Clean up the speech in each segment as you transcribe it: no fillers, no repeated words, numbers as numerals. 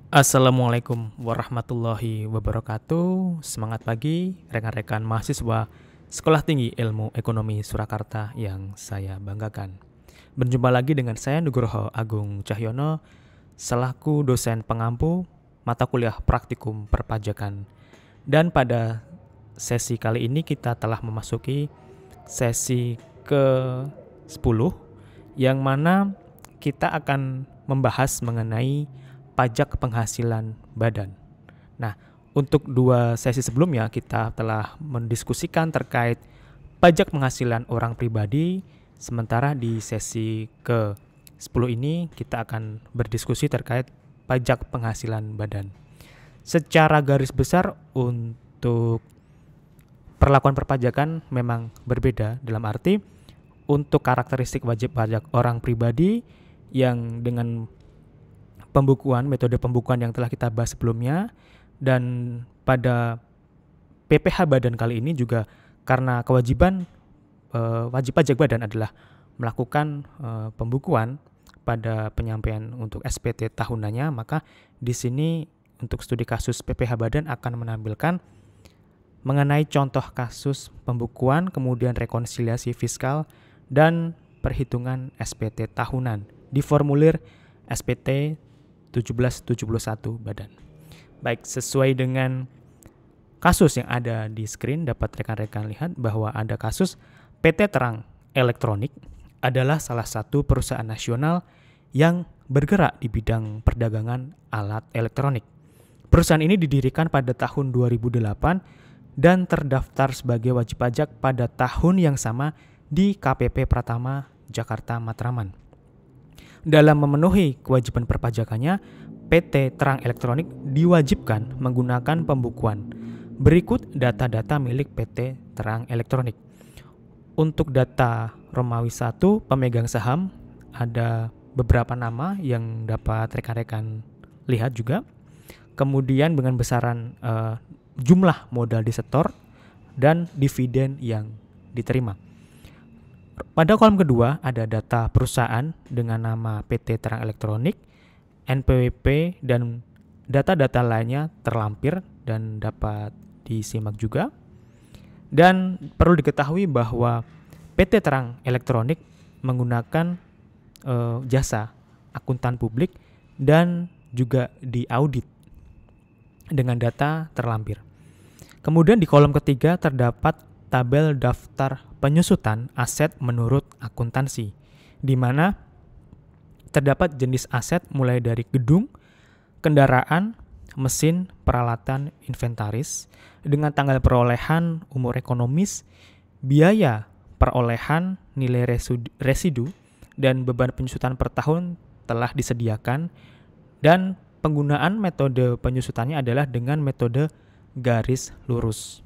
Assalamualaikum warahmatullahi wabarakatuh. Semangat pagi rekan-rekan mahasiswa Sekolah Tinggi Ilmu Ekonomi Surakarta yang saya banggakan. Berjumpa lagi dengan saya Nugroho Agung Cahyono selaku dosen pengampu mata kuliah praktikum perpajakan. Dan pada sesi kali ini kita telah memasuki sesi ke-10 yang mana kita akan membahas mengenai pajak penghasilan badan. Nah, untuk dua sesi sebelumnya kita telah mendiskusikan terkait pajak penghasilan orang pribadi, sementara di sesi ke-10 ini kita akan berdiskusi terkait pajak penghasilan badan. Secara garis besar untuk perlakuan perpajakan memang berbeda, dalam arti untuk karakteristik wajib pajak orang pribadi yang dengan metode pembukuan yang telah kita bahas sebelumnya, dan pada PPh badan kali ini juga karena kewajiban wajib pajak badan adalah melakukan pembukuan pada penyampaian untuk SPT tahunannya, maka di sini untuk studi kasus PPh badan akan menampilkan mengenai contoh kasus pembukuan, kemudian rekonsiliasi fiskal dan perhitungan SPT tahunan di formulir SPT 1771 badan. Baik, sesuai dengan kasus yang ada di screen dapat rekan-rekan lihat bahwa ada kasus PT Terang Elektronik adalah salah satu perusahaan nasional yang bergerak di bidang perdagangan alat elektronik. Perusahaan ini didirikan pada tahun 2008 dan terdaftar sebagai wajib pajak pada tahun yang sama di KPP Pratama Jakarta Matraman. Dalam memenuhi kewajiban perpajakannya, PT Terang Elektronik diwajibkan menggunakan pembukuan. Berikut data-data milik PT Terang Elektronik. Untuk data Romawi 1 pemegang saham ada beberapa nama yang dapat rekan-rekan lihat juga. Kemudian dengan besaran jumlah modal disetor dan dividen yang diterima. Pada kolom kedua ada data perusahaan dengan nama PT Terang Elektronik, NPWP, dan data-data lainnya terlampir dan dapat disimak juga. Dan perlu diketahui bahwa PT Terang Elektronik menggunakan jasa akuntan publik dan juga diaudit dengan data terlampir. Kemudian di kolom ketiga terdapat tabel daftar penyusutan aset menurut akuntansi, di mana terdapat jenis aset mulai dari gedung, kendaraan, mesin, peralatan, inventaris, dengan tanggal perolehan, umur ekonomis, biaya perolehan, nilai residu, dan beban penyusutan per tahun telah disediakan, dan penggunaan metode penyusutannya adalah dengan metode garis lurus.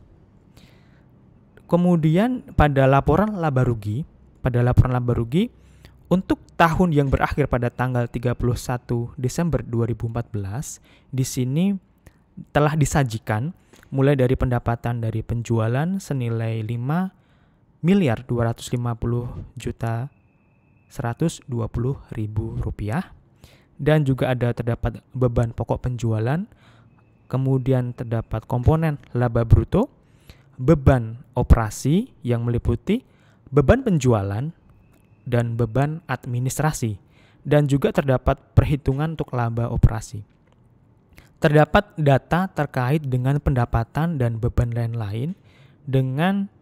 Kemudian pada laporan laba rugi untuk tahun yang berakhir pada tanggal 31 Desember 2014, di sini telah disajikan mulai dari pendapatan dari penjualan senilai 5.250.120.000 rupiah, dan juga ada terdapat beban pokok penjualan, kemudian terdapat komponen laba bruto, beban operasi yang meliputi beban penjualan dan beban administrasi, dan juga terdapat perhitungan untuk laba operasi. Terdapat data terkait dengan pendapatan dan beban lain-lain dengan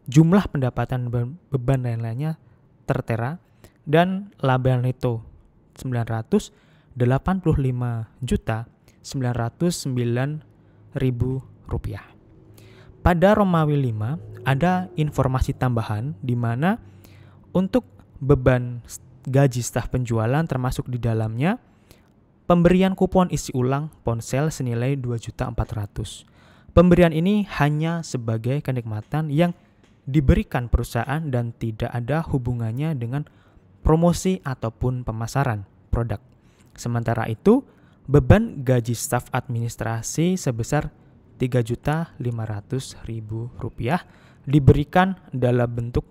jumlah pendapatan dan beban lain-lainnya tertera, dan laba neto 985.909.000 rupiah. Pada Romawi 5 ada informasi tambahan di mana untuk beban gaji staf penjualan termasuk di dalamnya pemberian kupon isi ulang ponsel senilai 2.400.000. Pemberian ini hanya sebagai kenikmatan yang diberikan perusahaan dan tidak ada hubungannya dengan promosi ataupun pemasaran produk. Sementara itu, beban gaji staf administrasi sebesar Rp3.500.000 diberikan dalam bentuk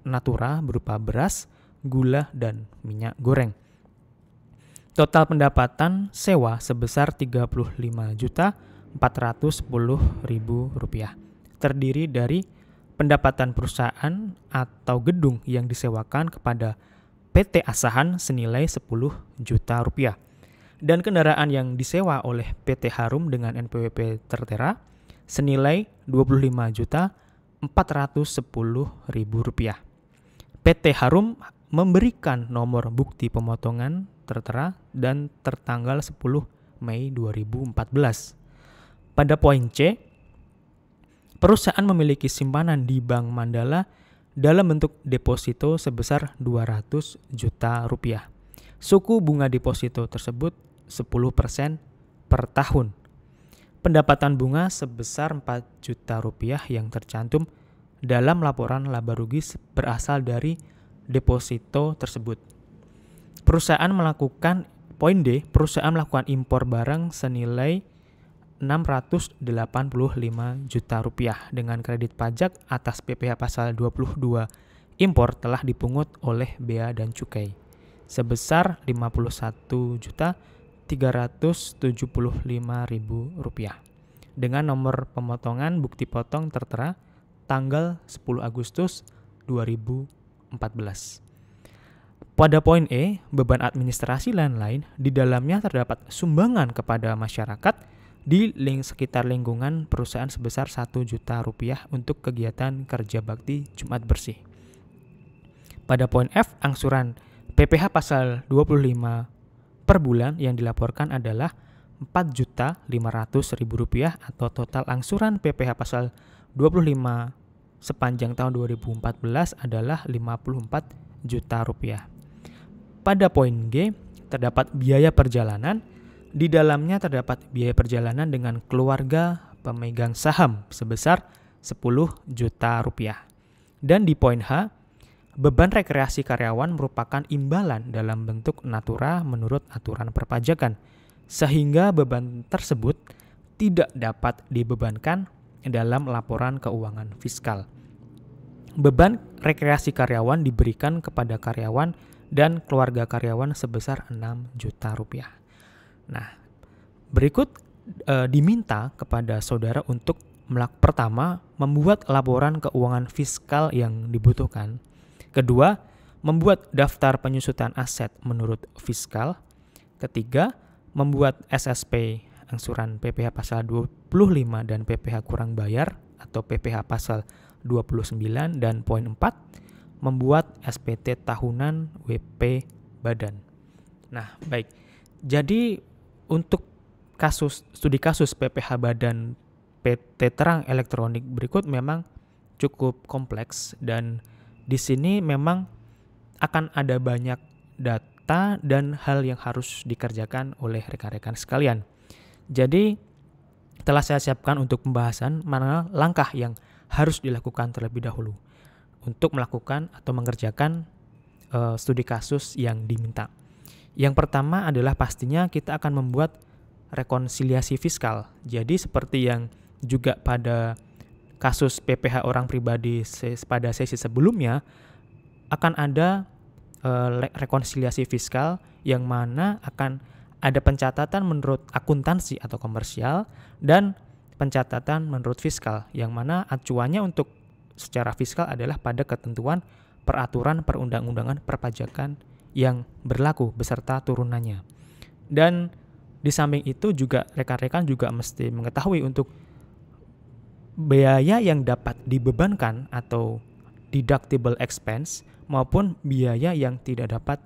natura berupa beras, gula, dan minyak goreng. Total pendapatan sewa sebesar Rp35.410.000, terdiri dari pendapatan perusahaan atau gedung yang disewakan kepada PT Asahan senilai Rp10 juta dan kendaraan yang disewa oleh PT Harum dengan NPWP tertera senilai Rp25.410.000. PT Harum memberikan nomor bukti pemotongan tertera dan tertanggal 10 Mei 2014. Pada poin C, perusahaan memiliki simpanan di Bank Mandala dalam bentuk deposito sebesar Rp200 juta. Suku bunga deposito tersebut 10% per tahun. Pendapatan bunga sebesar Rp4 juta yang tercantum dalam laporan laba rugi berasal dari deposito tersebut. Perusahaan melakukan impor barang senilai Rp685 juta dengan kredit pajak atas PPh pasal 22 impor telah dipungut oleh bea dan cukai sebesar Rp51.375.000 dengan nomor pemotongan bukti potong tertera tanggal 10 Agustus 2014. Pada poin E, beban administrasi lain-lain, di dalamnya terdapat sumbangan kepada masyarakat di sekitar lingkungan perusahaan sebesar Rp1 juta untuk kegiatan kerja bakti Jumat bersih. Pada poin F, angsuran PPh pasal 25 per bulan yang dilaporkan adalah Rp4.500.000 atau total angsuran PPh pasal 25 sepanjang tahun 2014 adalah Rp54 juta. Pada poin G, terdapat biaya perjalanan. Di dalamnya terdapat biaya perjalanan dengan keluarga pemegang saham sebesar Rp10 juta. Dan di poin H, beban rekreasi karyawan merupakan imbalan dalam bentuk natura menurut aturan perpajakan, sehingga beban tersebut tidak dapat dibebankan dalam laporan keuangan fiskal. Beban rekreasi karyawan diberikan kepada karyawan dan keluarga karyawan sebesar Rp6 juta. Nah, berikut diminta kepada saudara untuk pertama, membuat laporan keuangan fiskal yang dibutuhkan. Kedua, membuat daftar penyusutan aset menurut fiskal. Ketiga, membuat SSP angsuran PPh pasal 25 dan PPh kurang bayar atau PPh pasal 29, dan poin 4, membuat SPT tahunan WP badan. Nah, baik. Jadi untuk studi kasus PPh badan PT Terang Elektronik berikut memang cukup kompleks, dan di sini memang akan ada banyak data dan hal yang harus dikerjakan oleh rekan-rekan sekalian. Jadi telah saya siapkan untuk pembahasan mana langkah yang harus dilakukan terlebih dahulu untuk melakukan atau mengerjakan studi kasus yang diminta. Yang pertama adalah pastinya kita akan membuat rekonsiliasi fiskal. Jadi seperti yang juga pada kasus PPh orang pribadi pada sesi sebelumnya, akan ada rekonsiliasi fiskal yang mana akan ada pencatatan menurut akuntansi atau komersial dan pencatatan menurut fiskal, yang mana acuannya untuk secara fiskal adalah pada ketentuan peraturan perundang-undangan perpajakan yang berlaku beserta turunannya. Dan di samping itu juga rekan-rekan juga mesti mengetahui untuk biaya yang dapat dibebankan atau deductible expense maupun biaya yang tidak dapat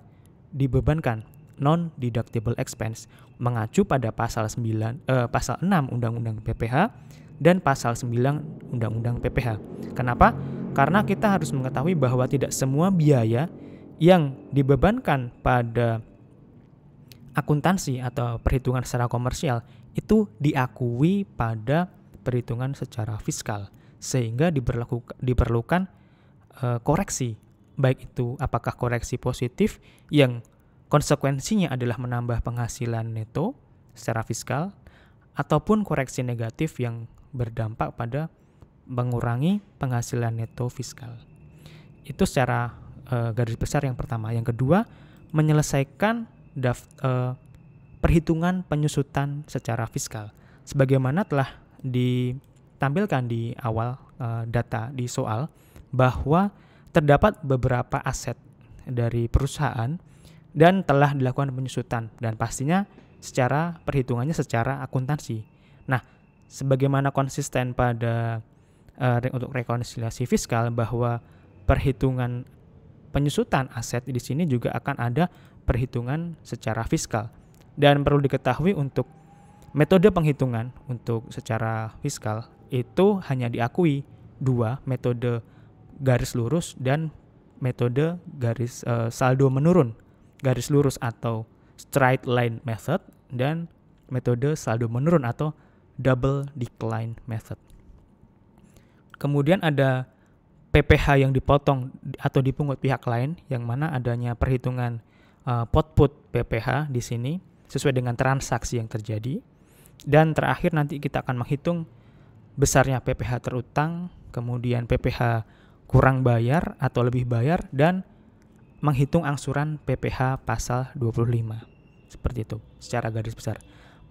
dibebankan non-deductible expense, mengacu pada pasal 6 Undang-Undang PPh dan pasal 9 Undang-Undang PPh. Kenapa? Karena kita harus mengetahui bahwa tidak semua biaya yang dibebankan pada akuntansi atau perhitungan secara komersial itu diakui pada perhitungan secara fiskal, sehingga diperlukan koreksi, baik itu apakah koreksi positif yang konsekuensinya adalah menambah penghasilan neto secara fiskal, ataupun koreksi negatif yang berdampak pada mengurangi penghasilan neto fiskal. Itu secara garis besar yang pertama. Yang kedua, menyelesaikan perhitungan penyusutan secara fiskal. Sebagaimana telah ditampilkan di awal data di soal, bahwa terdapat beberapa aset dari perusahaan dan telah dilakukan penyusutan, dan pastinya secara perhitungannya secara akuntansi. Nah, sebagaimana konsisten pada untuk rekonsiliasi fiskal, bahwa perhitungan penyusutan aset di sini juga akan ada perhitungan secara fiskal. Dan perlu diketahui untuk metode penghitungan untuk secara fiskal itu hanya diakui dua, metode garis lurus dan metode garis saldo menurun garis lurus atau straight line method, dan metode saldo menurun atau double decline method. Kemudian ada PPh yang dipotong atau dipungut pihak lain, yang mana adanya perhitungan output PPh di sini sesuai dengan transaksi yang terjadi. Dan terakhir nanti kita akan menghitung besarnya PPh terutang, kemudian PPh kurang bayar atau lebih bayar, dan menghitung angsuran PPh pasal 25. Seperti itu secara garis besar.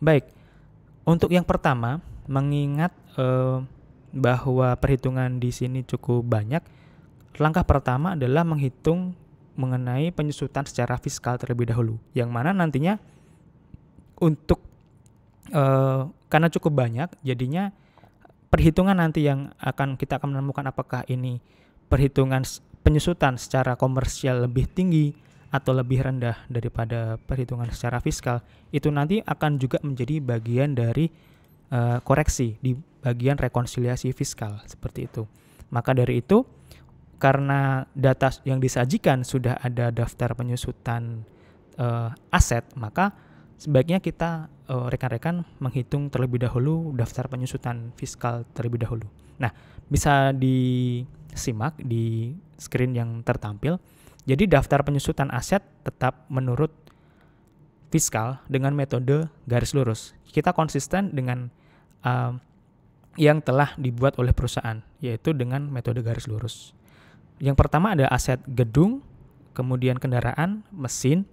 Baik, untuk yang pertama, mengingat bahwa perhitungan di sini cukup banyak, langkah pertama adalah menghitung mengenai penyusutan secara fiskal terlebih dahulu, yang mana nantinya untuk karena cukup banyak, jadinya perhitungan nanti yang kita akan menemukan apakah ini perhitungan penyusutan secara komersial lebih tinggi atau lebih rendah daripada perhitungan secara fiskal, itu nanti akan juga menjadi bagian dari koreksi di bagian rekonsiliasi fiskal, seperti itu. Maka dari itu, karena data yang disajikan sudah ada daftar penyusutan aset, maka sebaiknya kita rekan-rekan menghitung terlebih dahulu daftar penyusutan fiskal terlebih dahulu. Nah, bisa disimak di screen yang tertampil. Jadi daftar penyusutan aset tetap menurut fiskal dengan metode garis lurus. Kita konsisten dengan yang telah dibuat oleh perusahaan, yaitu dengan metode garis lurus. Yang pertama ada aset gedung, kemudian kendaraan, mesin,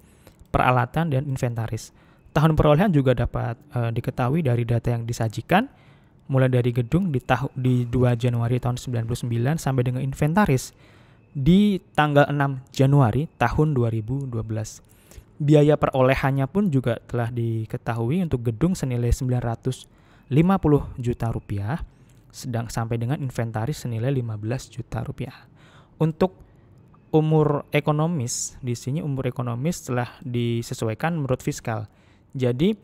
peralatan, dan inventaris. Tahun perolehan juga dapat diketahui dari data yang disajikan, mulai dari gedung di 2 Januari tahun 99 sampai dengan inventaris di tanggal 6 Januari tahun 2012. Biaya perolehannya pun juga telah diketahui untuk gedung senilai 950 juta rupiah, sedang sampai dengan inventaris senilai 15 juta rupiah. Untuk umur ekonomis, di sini umur ekonomis telah disesuaikan menurut fiskal. Jadi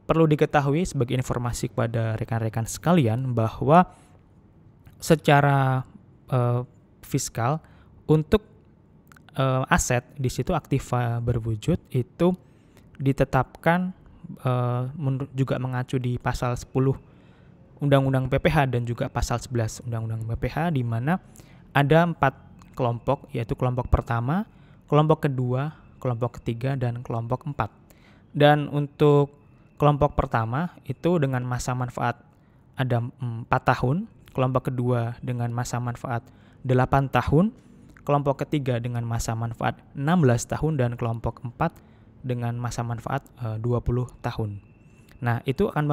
perlu diketahui sebagai informasi kepada rekan-rekan sekalian bahwa secara fiskal untuk aset di situ aktiva berwujud itu ditetapkan juga mengacu di pasal 10 Undang-Undang PPh dan juga pasal 11 Undang-Undang PPh, di mana ada 4 kelompok, yaitu kelompok pertama, kelompok kedua, kelompok ketiga, dan kelompok 4. Dan untuk kelompok pertama itu dengan masa manfaat ada 4 tahun, kelompok kedua dengan masa manfaat 8 tahun, kelompok ketiga dengan masa manfaat 16 tahun, dan kelompok 4 dengan masa manfaat 20 tahun. Nah, itu akan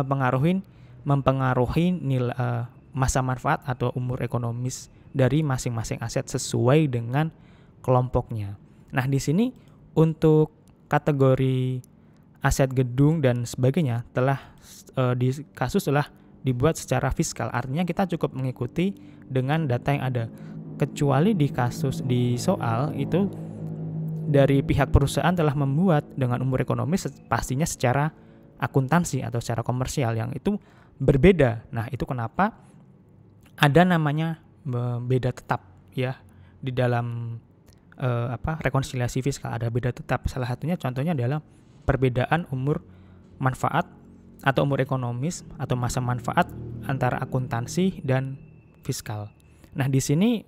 mempengaruhi nilai masa manfaat atau umur ekonomis dari masing-masing aset sesuai dengan kelompoknya. Nah, di sini untuk kategori aset gedung dan sebagainya di kasus telah dibuat secara fiskal. Artinya kita cukup mengikuti dengan data yang ada. Kecuali di kasus di soal itu dari pihak perusahaan telah membuat dengan umur ekonomis pastinya secara akuntansi atau secara komersial yang itu berbeda. Nah, itu kenapa ada namanya beda tetap ya di dalam rekonsiliasi fiskal, ada beda tetap. Salah satunya contohnya adalah perbedaan umur manfaat atau umur ekonomis atau masa manfaat antara akuntansi dan fiskal. Nah, di sini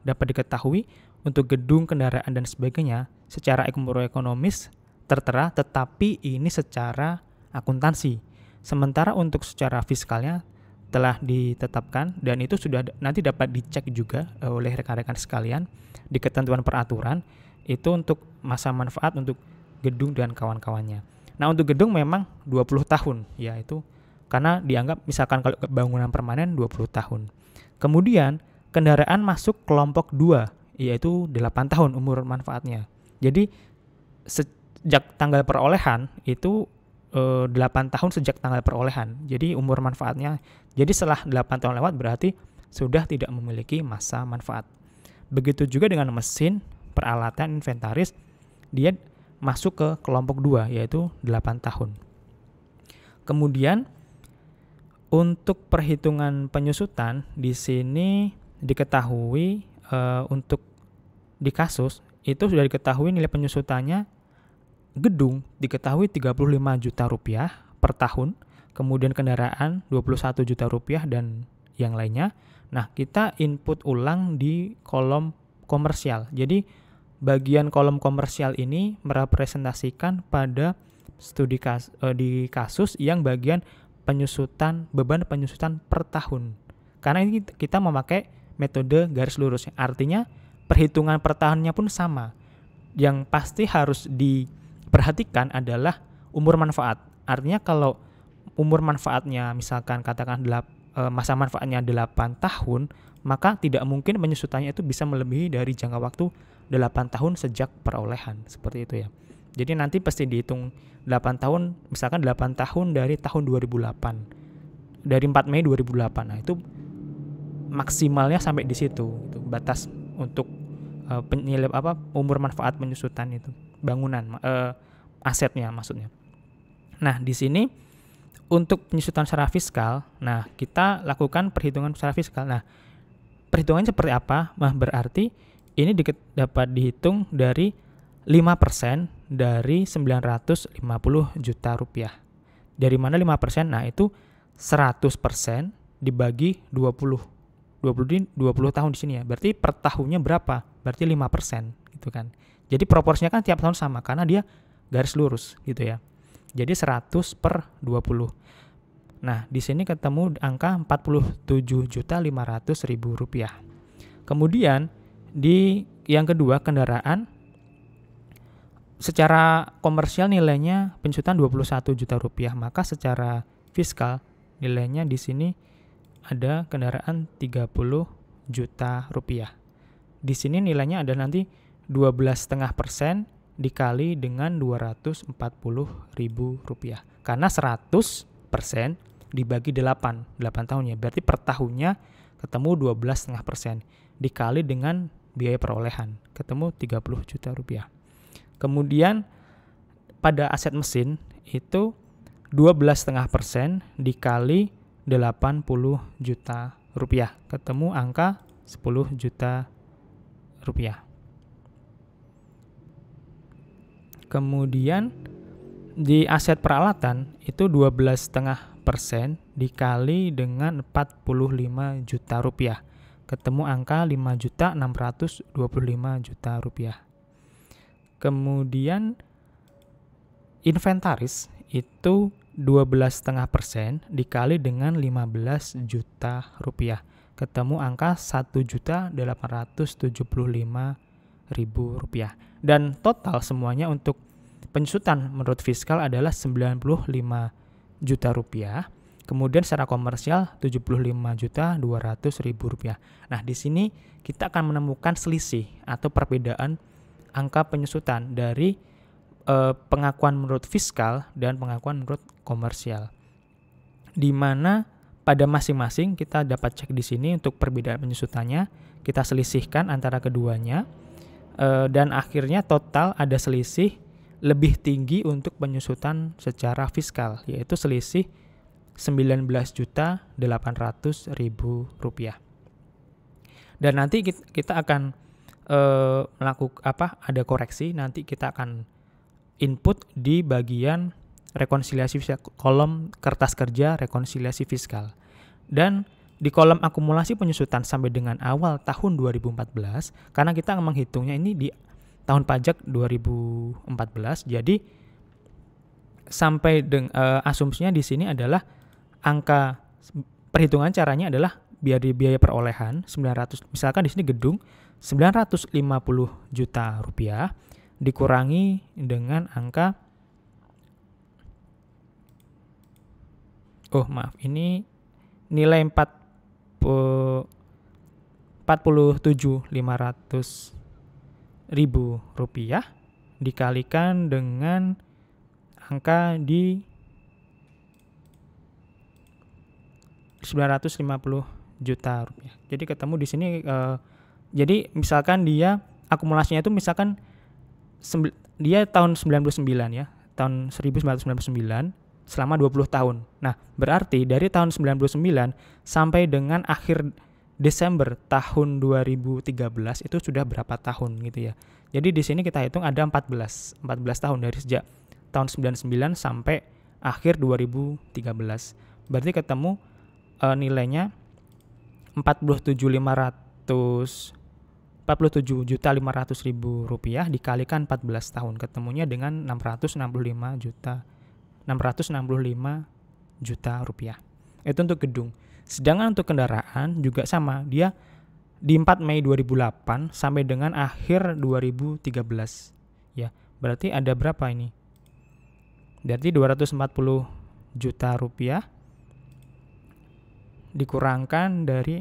dapat diketahui untuk gedung, kendaraan, dan sebagainya secara umur ekonomis tertera, tetapi ini secara akuntansi. Sementara untuk secara fiskalnya telah ditetapkan, dan itu sudah nanti dapat dicek juga oleh rekan-rekan sekalian di ketentuan peraturan. Itu untuk masa manfaat untuk gedung dan kawan-kawannya. Nah, untuk gedung memang 20 tahun, yaitu karena dianggap misalkan kalau bangunan permanen 20 tahun. Kemudian kendaraan masuk kelompok 2, yaitu 8 tahun umur manfaatnya. Jadi sejak tanggal perolehan itu 8 tahun sejak tanggal perolehan. Jadi umur manfaatnya, jadi setelah 8 tahun lewat berarti sudah tidak memiliki masa manfaat. Begitu juga dengan mesin, peralatan, inventaris, dia masuk ke kelompok 2, yaitu 8 tahun. Kemudian untuk perhitungan penyusutan di sini diketahui untuk di kasus itu sudah diketahui nilai penyusutannya gedung diketahui 35 juta rupiah per tahun, kemudian kendaraan 21 juta rupiah dan yang lainnya. Nah, kita input ulang di kolom komersial. Jadi bagian kolom komersial ini merepresentasikan pada studi di kasus yang bagian penyusutan, beban penyusutan per tahun. Karena ini kita memakai metode garis lurus, artinya perhitungan per tahunnya pun sama. Yang pasti harus diperhatikan adalah umur manfaat. Artinya kalau umur manfaatnya misalkan katakan masa manfaatnya 8 tahun, maka tidak mungkin penyusutannya itu bisa melebihi dari jangka waktu 8 tahun sejak perolehan. Seperti itu ya. Jadi nanti pasti dihitung 8 tahun, misalkan 8 tahun dari tahun 2008. Dari 4 Mei 2008. Nah, itu maksimalnya sampai di situ. Itu batas untuk umur manfaat penyusutan itu. Bangunan, asetnya maksudnya. Nah, di sini untuk penyusutan secara fiskal, nah kita lakukan perhitungan secara fiskal. Nah, perhitungannya seperti apa? Nah, berarti ini dapat dihitung dari 5% dari 950 juta rupiah. Dari mana 5%? Nah, itu 100% dibagi 20 tahun di sini ya. Berarti per tahunnya berapa? Berarti 5% gitu kan. Jadi proporsinya kan tiap tahun sama karena dia garis lurus gitu ya. Jadi 100 per 20. Nah, di sini ketemu angka 47.500.000 rupiah. Kemudian di yang kedua, kendaraan secara komersial nilainya penyusutan 21 juta rupiah, maka secara fiskal nilainya di sini ada kendaraan 30 juta rupiah. Di sini nilainya ada nanti 12,5% dikali dengan 240.000 rupiah. Karena 100% dibagi 8 tahunnya, berarti per tahunnya ketemu 12,5% dikali dengan biaya perolehan, ketemu 30 juta rupiah. Kemudian pada aset mesin itu 12,5% dikali 80 juta rupiah, ketemu angka 10 juta rupiah. Kemudian di aset peralatan itu 12,5% dikali dengan 45 juta rupiah, ketemu angka 5.625 juta rupiah. Kemudian inventaris itu 12,5% dikali dengan 15 juta rupiah, ketemu angka 1.875.000 rupiah. Dan total semuanya untuk penyusutan menurut fiskal adalah 95 juta rupiah. Kemudian secara komersial 75.200.000 rupiah. Nah, di sini kita akan menemukan selisih atau perbedaan angka penyusutan dari pengakuan menurut fiskal dan pengakuan menurut komersial. Di mana pada masing-masing kita dapat cek di sini untuk perbedaan penyusutannya, kita selisihkan antara keduanya dan akhirnya total ada selisih lebih tinggi untuk penyusutan secara fiskal, yaitu selisih 19.800.000 rupiah. Dan nanti kita akan ada koreksi, nanti kita akan input di bagian rekonsiliasi fiskal, kolom kertas kerja rekonsiliasi fiskal. Dan di kolom akumulasi penyusutan sampai dengan awal tahun 2014, karena kita menghitungnya ini di tahun pajak 2014, jadi sampai asumsinya di sini adalah angka perhitungan caranya adalah biaya perolehan 900, misalkan di sini gedung 950 juta rupiah dikurangi dengan angka ini nilai 47.500.000 rupiah dikalikan dengan angka di 950 juta rupiah. Jadi ketemu di sini jadi misalkan dia akumulasinya itu misalkan dia tahun 99 ya, tahun 1999 selama 20 tahun. Nah, berarti dari tahun 99 sampai dengan akhir Desember tahun 2013 itu sudah berapa tahun gitu ya. Jadi di sini kita hitung ada 14 tahun dari sejak tahun 99 sampai akhir 2013. Berarti ketemu nilainya 47.500.000 rupiah dikalikan 14 tahun, ketemunya dengan 665 juta rupiah. Itu untuk gedung. Sedangkan untuk kendaraan juga sama, dia di 4 Mei 2008 sampai dengan akhir 2013. Ya, berarti ada berapa ini? Berarti 240 juta rupiah dikurangkan dari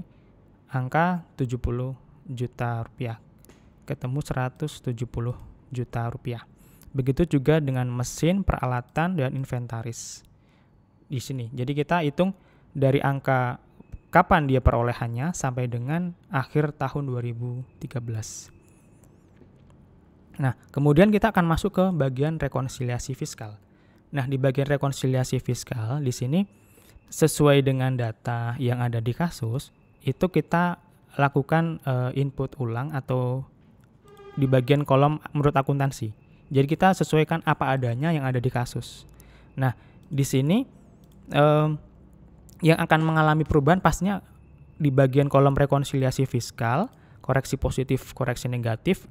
angka 70 juta rupiah. Ketemu 170 juta rupiah. Begitu juga dengan mesin, peralatan, dan inventaris di sini. Jadi kita hitung dari angka kapan dia perolehannya sampai dengan akhir tahun 2013. Nah, kemudian kita akan masuk ke bagian rekonsiliasi fiskal. Nah, di bagian rekonsiliasi fiskal di sini sesuai dengan data yang ada di kasus, itu kita lakukan input ulang atau di bagian kolom menurut akuntansi. Jadi kita sesuaikan apa adanya yang ada di kasus. Nah, di sini yang akan mengalami perubahan pastinya di bagian kolom rekonsiliasi fiskal, koreksi positif, koreksi negatif,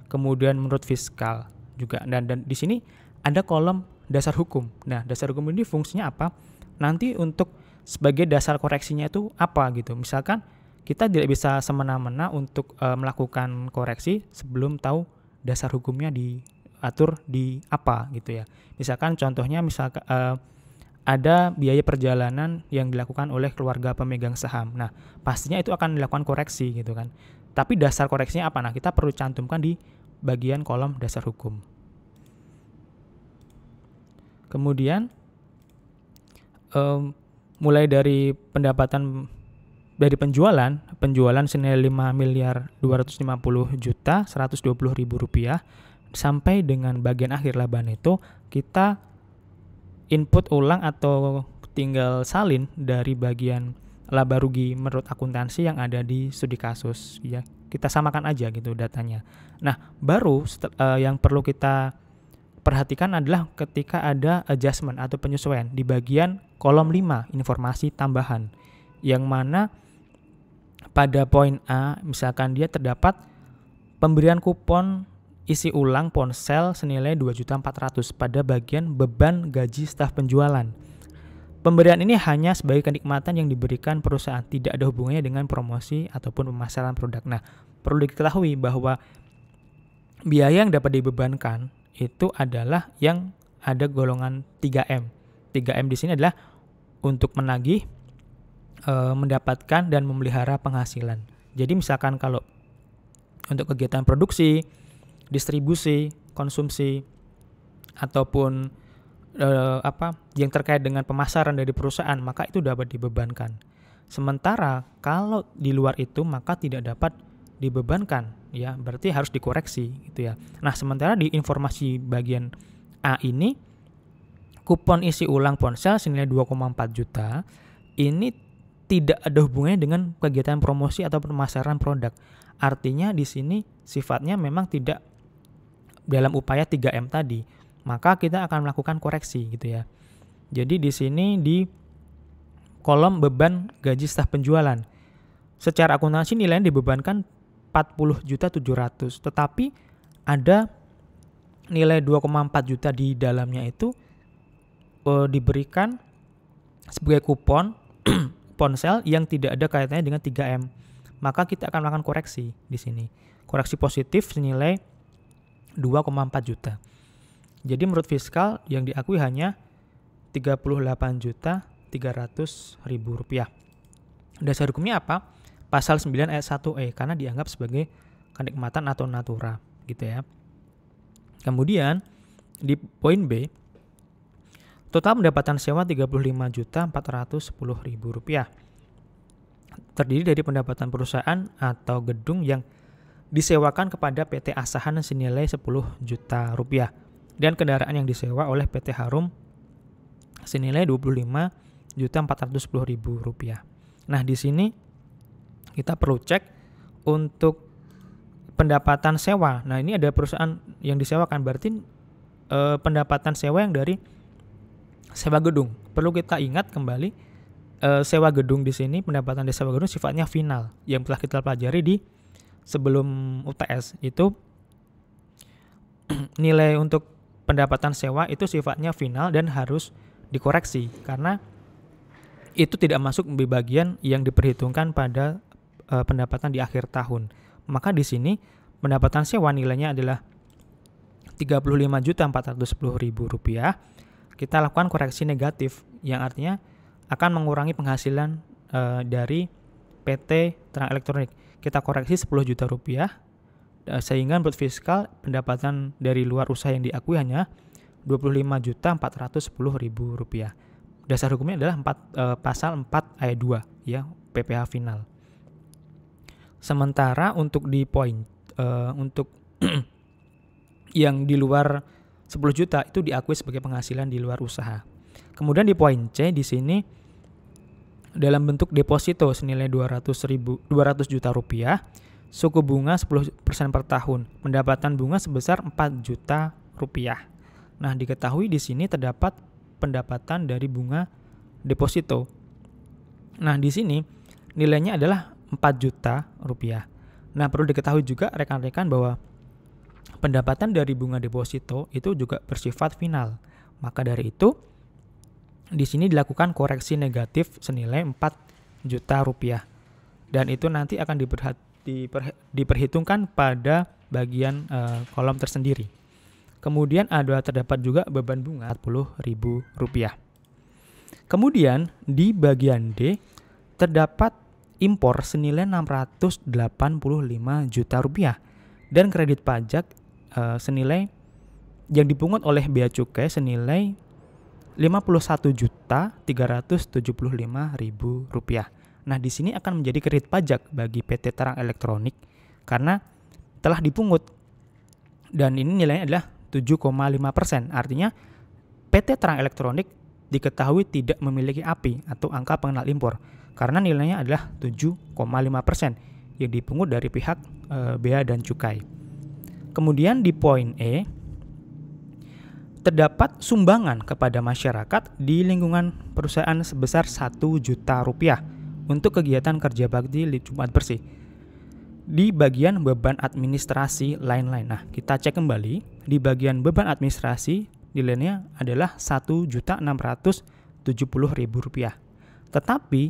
kemudian menurut fiskal juga. Dan di sini ada kolom dasar hukum. Nah, dasar hukum ini fungsinya apa? Nanti untuk sebagai dasar koreksinya itu apa gitu. Misalkan kita tidak bisa semena-mena untuk melakukan koreksi sebelum tahu dasar hukumnya diatur di apa gitu ya. Misalkan contohnya ada biaya perjalanan yang dilakukan oleh keluarga pemegang saham. Nah, pastinya itu akan dilakukan koreksi gitu kan. Tapi dasar koreksinya apa? Nah, kita perlu cantumkan di bagian kolom dasar hukum. Kemudian mulai dari pendapatan dari penjualan senilai 5.250.120.000 rupiah sampai dengan bagian akhir laba neto, kita input ulang atau tinggal salin dari bagian laba rugi menurut akuntansi yang ada di studi kasus ya. Kita samakan aja gitu datanya. Nah, baru yang perlu kita perhatikan adalah ketika ada adjustment atau penyesuaian di bagian kolom 5 informasi tambahan, yang mana pada poin A misalkan dia terdapat pemberian kupon isi ulang ponsel senilai 2.400.000 pada bagian beban gaji staf penjualan. Pemberian ini hanya sebagai kenikmatan yang diberikan perusahaan, tidak ada hubungannya dengan promosi ataupun pemasaran produk. Nah, perlu diketahui bahwa biaya yang dapat dibebankan itu adalah yang ada golongan 3M. 3M di sini adalah untuk menagih, mendapatkan, dan memelihara penghasilan. Jadi misalkan kalau untuk kegiatan produksi, distribusi, konsumsi, ataupun yang terkait dengan pemasaran dari perusahaan, maka itu dapat dibebankan. Sementara kalau di luar itu maka tidak dapat dibebankan, ya berarti harus dikoreksi gitu ya. Nah, sementara di informasi bagian A ini, kupon isi ulang ponsel senilai 2,4 juta ini tidak ada hubungannya dengan kegiatan promosi atau pemasaran produk. Artinya di sini sifatnya memang tidak dalam upaya 3M tadi, maka kita akan melakukan koreksi gitu ya. Jadi di sini di kolom beban gaji staf penjualan, secara akuntansi nilainya dibebankan 40.700.000, tetapi ada nilai 2,4 juta di dalamnya itu diberikan sebagai kupon ponsel yang tidak ada kaitannya dengan 3M. Maka kita akan melakukan koreksi di sini. Koreksi positif senilai 2,4 juta. Jadi menurut fiskal yang diakui hanya 38.300.000 rupiah. Dasar hukumnya apa? Pasal 9 ayat 1E karena dianggap sebagai kenikmatan atau natura gitu ya. Kemudian di poin B, total pendapatan sewa 35.410.000 rupiah. Terdiri dari pendapatan perusahaan atau gedung yang disewakan kepada PT Asahan senilai 10 juta rupiah dan kendaraan yang disewa oleh PT Harum senilai 25.410.000 rupiah. Nah, di sini kita perlu cek untuk pendapatan sewa. Nah, ini ada perusahaan yang disewakan, berarti pendapatan sewa yang dari sewa gedung. Perlu kita ingat kembali, sewa gedung di sini, pendapatan dari sewa gedung sifatnya final. Yang telah kita pelajari di sebelum UTS itu nilai untuk pendapatan sewa itu sifatnya final dan harus dikoreksi karena itu tidak masuk di bagian yang diperhitungkan pada pendapatan di akhir tahun. Maka di sini pendapatan sewa nilainya adalah 35.410.000 rupiah. Kita lakukan koreksi negatif yang artinya akan mengurangi penghasilan dari PT Terang Elektronik. Kita koreksi 10 juta rupiah sehingga menurut fiskal pendapatan dari luar usaha yang diakui hanya 25.410.000 rupiah. Dasar hukumnya adalah pasal 4 ayat 2 ya, PPh final. Sementara untuk di poin untuk yang di luar 10 juta itu diakui sebagai penghasilan di luar usaha. Kemudian di poin C di sini dalam bentuk deposito senilai 200 juta rupiah, suku bunga 10% per tahun, pendapatan bunga sebesar 4 juta rupiah. Nah, diketahui di sini terdapat pendapatan dari bunga deposito. Nah, di sini nilainya adalah 4 juta rupiah. Nah, perlu diketahui juga rekan-rekan bahwa pendapatan dari bunga deposito itu juga bersifat final. Maka dari itu, di sini dilakukan koreksi negatif senilai 4 juta rupiah. Dan itu nanti akan diperhitungkan pada bagian kolom tersendiri. Kemudian terdapat juga beban bunga Rp40.000. Kemudian di bagian D terdapat impor senilai 685 juta rupiah dan kredit pajak senilai yang dipungut oleh bea cukai senilai Rp51.375.000. Nah, di sini akan menjadi kredit pajak bagi PT Terang Elektronik karena telah dipungut dan ini nilainya adalah 7,5%. Artinya PT Terang Elektronik diketahui tidak memiliki API atau angka pengenal impor karena nilainya adalah 7,5% yang dipungut dari pihak bea dan cukai. Kemudian di poin E terdapat sumbangan kepada masyarakat di lingkungan perusahaan sebesar 1 juta rupiah untuk kegiatan kerja bakti di Jumat Bersih. Di bagian beban administrasi lain-lain. Nah, kita cek kembali di bagian beban administrasi nilainya adalah Rp1.670.000. Tetapi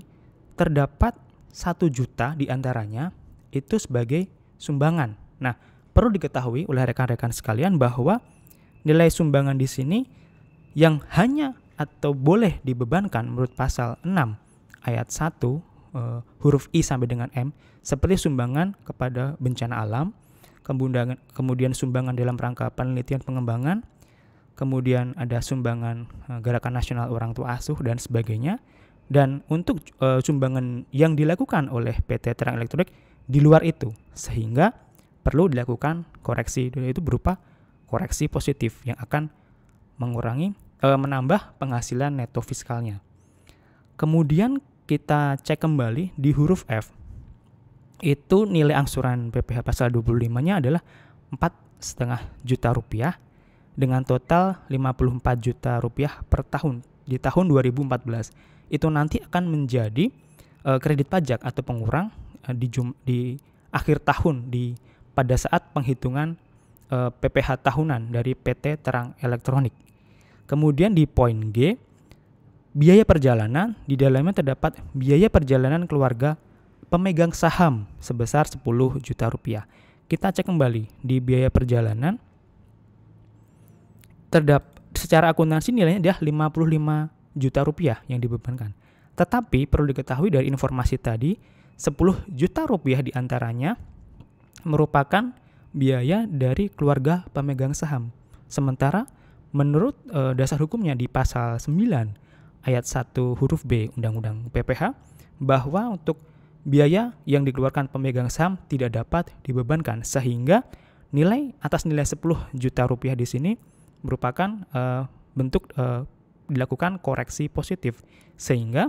terdapat 1 juta diantaranya itu sebagai sumbangan. Nah, perlu diketahui oleh rekan-rekan sekalian bahwa nilai sumbangan di sini yang hanya atau boleh dibebankan menurut pasal 6 ayat 1 huruf I sampai dengan M seperti sumbangan kepada bencana alam, kemudian sumbangan dalam rangka penelitian pengembangan, kemudian ada sumbangan Gerakan Nasional Orang Tua Asuh dan sebagainya. Dan untuk sumbangan yang dilakukan oleh PT Terang Elektronik di luar itu, sehingga perlu dilakukan koreksi, yaitu berupa koreksi positif yang akan menambah penghasilan neto fiskalnya. Kemudian kita cek kembali di huruf F. Itu nilai angsuran PPh pasal 25-nya adalah 4,5 juta rupiah dengan total 54 juta rupiah per tahun di tahun 2014. Itu nanti akan menjadi kredit pajak atau pengurang di akhir tahun pada saat penghitungan PPh tahunan dari PT Terang Elektronik. Kemudian di poin G, biaya perjalanan, di dalamnya terdapat biaya perjalanan keluarga pemegang saham sebesar 10 juta rupiah. Kita cek kembali di biaya perjalanan secara akuntansi nilainya adalah 55 juta rupiah yang dibebankan. Tetapi perlu diketahui dari informasi tadi, 10 juta rupiah diantaranya merupakan biaya dari keluarga pemegang saham. Sementara menurut dasar hukumnya di pasal 9 ayat 1 huruf B Undang-Undang PPH, bahwa untuk biaya yang dikeluarkan pemegang saham tidak dapat dibebankan, sehingga nilai atas nilai 10 juta rupiah di sini merupakan bentuk dilakukan koreksi positif, sehingga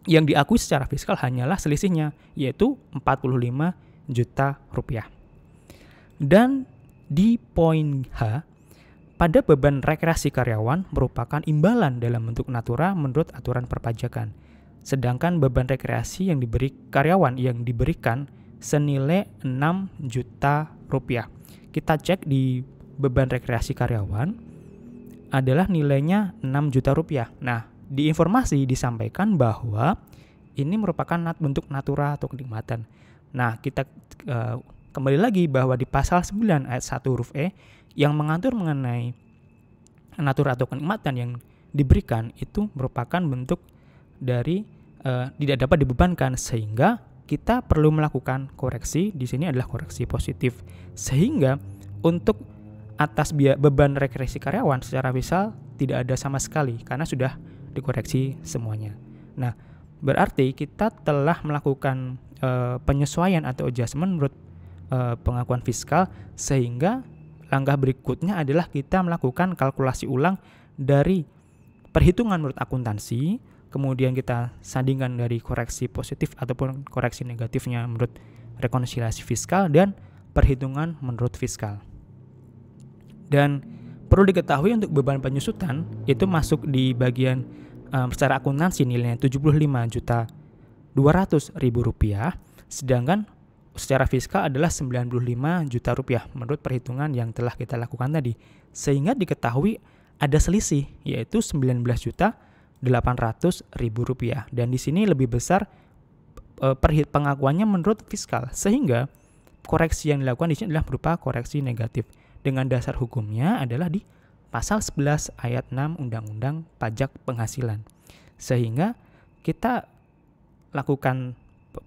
yang diakui secara fiskal hanyalah selisihnya, yaitu 45 juta rupiah. Dan di poin H, pada beban rekreasi karyawan merupakan imbalan dalam bentuk natura menurut aturan perpajakan. Sedangkan beban rekreasi yang diberi karyawan yang diberikan senilai 6 juta rupiah. Kita cek di beban rekreasi karyawan adalah nilainya 6 juta rupiah. Nah, di informasi disampaikan bahwa ini merupakan bentuk natura atau kenikmatan. Nah, kita kembali lagi bahwa di pasal 9 ayat 1 huruf E yang mengatur mengenai natura atau kenikmatan yang diberikan itu merupakan bentuk dari tidak dapat dibebankan, sehingga kita perlu melakukan koreksi. Di sini adalah koreksi positif, sehingga untuk atas beban rekreasi karyawan secara fiskal tidak ada sama sekali karena sudah dikoreksi semuanya. Nah, berarti kita telah melakukan penyesuaian atau adjustment menurut pengakuan fiskal, sehingga langkah berikutnya adalah kita melakukan kalkulasi ulang dari perhitungan menurut akuntansi, kemudian kita sandingkan dari koreksi positif ataupun koreksi negatifnya menurut rekonsiliasi fiskal dan perhitungan menurut fiskal. Dan perlu diketahui untuk beban penyusutan itu masuk di bagian secara akuntansi nilainya 75.200.000 rupiah, sedangkan secara fiskal adalah 95 juta rupiah menurut perhitungan yang telah kita lakukan tadi. Sehingga diketahui ada selisih, yaitu 19.800.000 rupiah. Dan di sini lebih besar pengakuannya menurut fiskal, sehingga koreksi yang dilakukan di sini adalah berupa koreksi negatif. Dengan dasar hukumnya adalah di pasal 11 ayat 6 Undang-Undang Pajak Penghasilan. Sehingga kita lakukan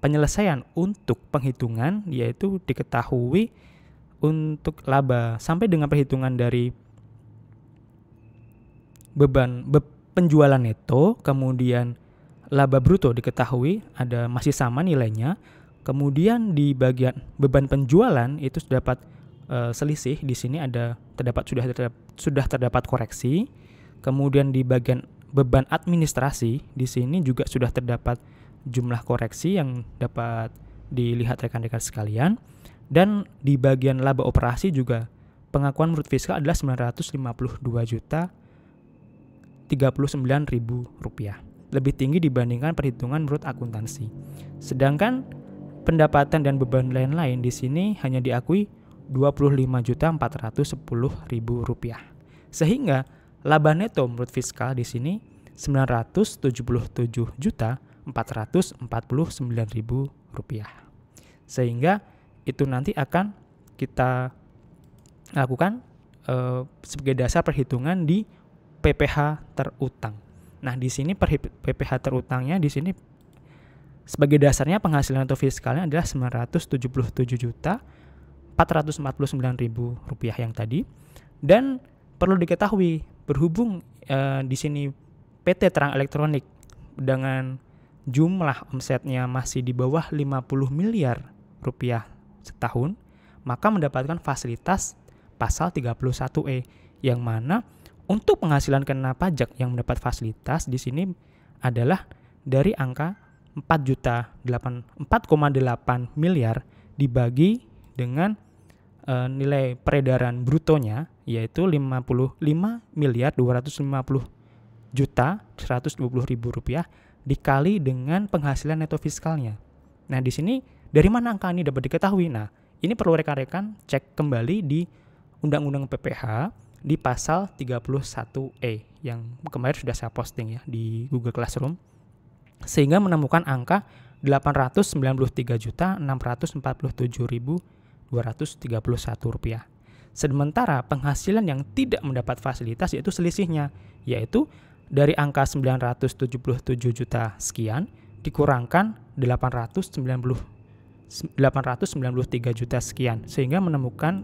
penyelesaian untuk penghitungan, yaitu diketahui untuk laba sampai dengan perhitungan dari beban penjualan neto, kemudian laba bruto diketahui ada masih sama nilainya, kemudian di bagian beban penjualan itu dapat selisih, di sini sudah terdapat koreksi. Kemudian di bagian beban administrasi di sini juga sudah terdapat jumlah koreksi yang dapat dilihat rekan-rekan sekalian. Dan di bagian laba operasi juga pengakuan menurut fiskal adalah 952.039.000 rupiah. Lebih tinggi dibandingkan perhitungan menurut akuntansi. Sedangkan pendapatan dan beban lain-lain di sini hanya diakui 25.410.000 rupiah. Sehingga laba neto menurut fiskal di sini 977.449.000 rupiah. Sehingga itu nanti akan kita lakukan sebagai dasar perhitungan di PPH terutang. Nah, di sini PPH terutangnya di sini sebagai dasarnya penghasilan atau fiskalnya adalah 977.449.000 rupiah yang tadi. Dan perlu diketahui berhubung di sini PT Terang Elektronik dengan jumlah omsetnya masih di bawah 50 miliar rupiah setahun, maka mendapatkan fasilitas pasal 31E, yang mana untuk penghasilan kena pajak yang mendapat fasilitas di sini adalah dari angka 4,8 miliar dibagi dengan nilai peredaran brutonya, yaitu 55.250.120.000 rupiah dikali dengan penghasilan neto fiskalnya. Nah, di sini dari mana angka ini dapat diketahui? Nah, ini perlu rekan-rekan cek kembali di Undang-Undang PPH di pasal 31E yang kemarin sudah saya posting ya di Google Classroom, sehingga menemukan angka 893.647.231 rupiah. Sementara penghasilan yang tidak mendapat fasilitas yaitu selisihnya, yaitu dari angka 977 juta sekian dikurangkan 893 juta sekian, sehingga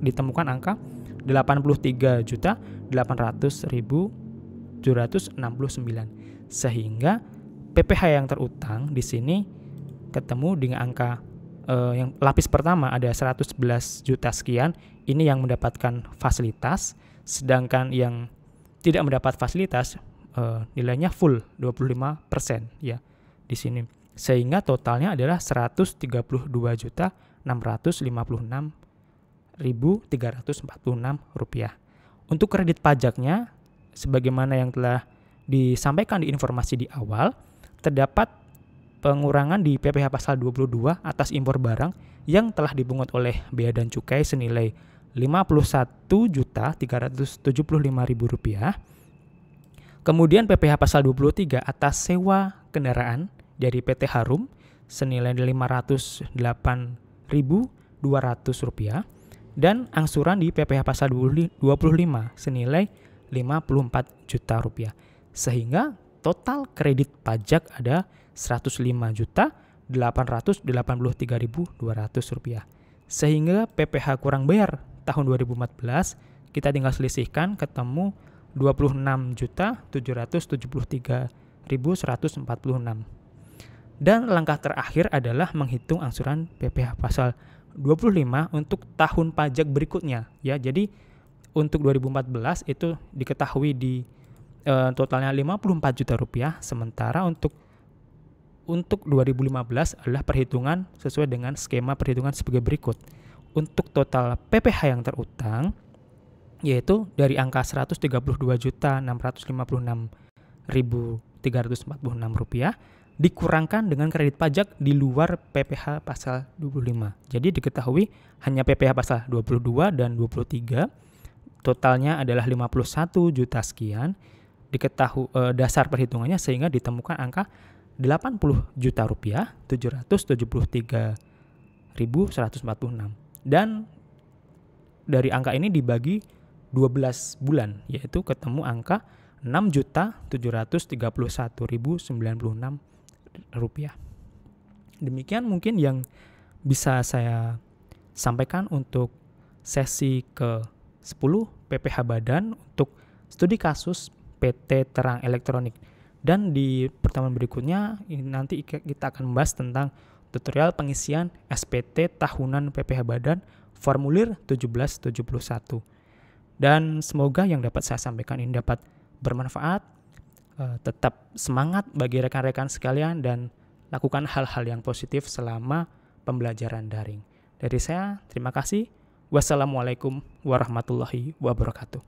ditemukan angka 83.800.769. Sehingga PPh yang terutang di sini ketemu dengan angka yang lapis pertama ada 111 juta sekian, ini yang mendapatkan fasilitas, sedangkan yang tidak mendapat fasilitas nilainya full 25% ya di sini. Sehingga totalnya adalah 132.656.346 rupiah. Untuk kredit pajaknya, sebagaimana yang telah disampaikan di informasi di awal, terdapat pengurangan di PPh pasal 22 atas impor barang yang telah dipungut oleh Bea dan Cukai senilai Rp51.375.000. Kemudian PPh pasal 23 atas sewa kendaraan dari PT Harum senilai Rp508.200 dan angsuran di PPh pasal 25 senilai Rp54 juta. Sehingga total kredit pajak ada Rp105.883.200. Sehingga PPh kurang bayar tahun 2014 kita tinggal selisihkan ketemu Rp26.773.146. Dan langkah terakhir adalah menghitung angsuran PPh pasal 25 untuk tahun pajak berikutnya ya. Jadi untuk 2014 itu diketahui di totalnya Rp54 juta, sementara untuk 2015 adalah perhitungan sesuai dengan skema perhitungan sebagai berikut. Untuk total PPh yang terutang yaitu dari angka Rp132.656.346 dikurangkan dengan kredit pajak di luar PPh pasal 25. Jadi diketahui hanya PPh pasal 22 dan 23 totalnya adalah 51 juta sekian. Diketahui dasar perhitungannya sehingga ditemukan angka Rp80.773.146. Dan dari angka ini dibagi 12 bulan, yaitu ketemu angka Rp6.731.096. Demikian mungkin yang bisa saya sampaikan untuk sesi ke-10 PPh Badan untuk studi kasus PT Terang Elektronik. Dan di pertemuan berikutnya ini nanti kita akan membahas tentang tutorial pengisian SPT tahunan PPh Badan formulir 1771. Dan semoga yang dapat saya sampaikan ini dapat bermanfaat. Tetap semangat bagi rekan-rekan sekalian dan lakukan hal-hal yang positif selama pembelajaran daring. Dari saya, terima kasih. Wassalamualaikum warahmatullahi wabarakatuh.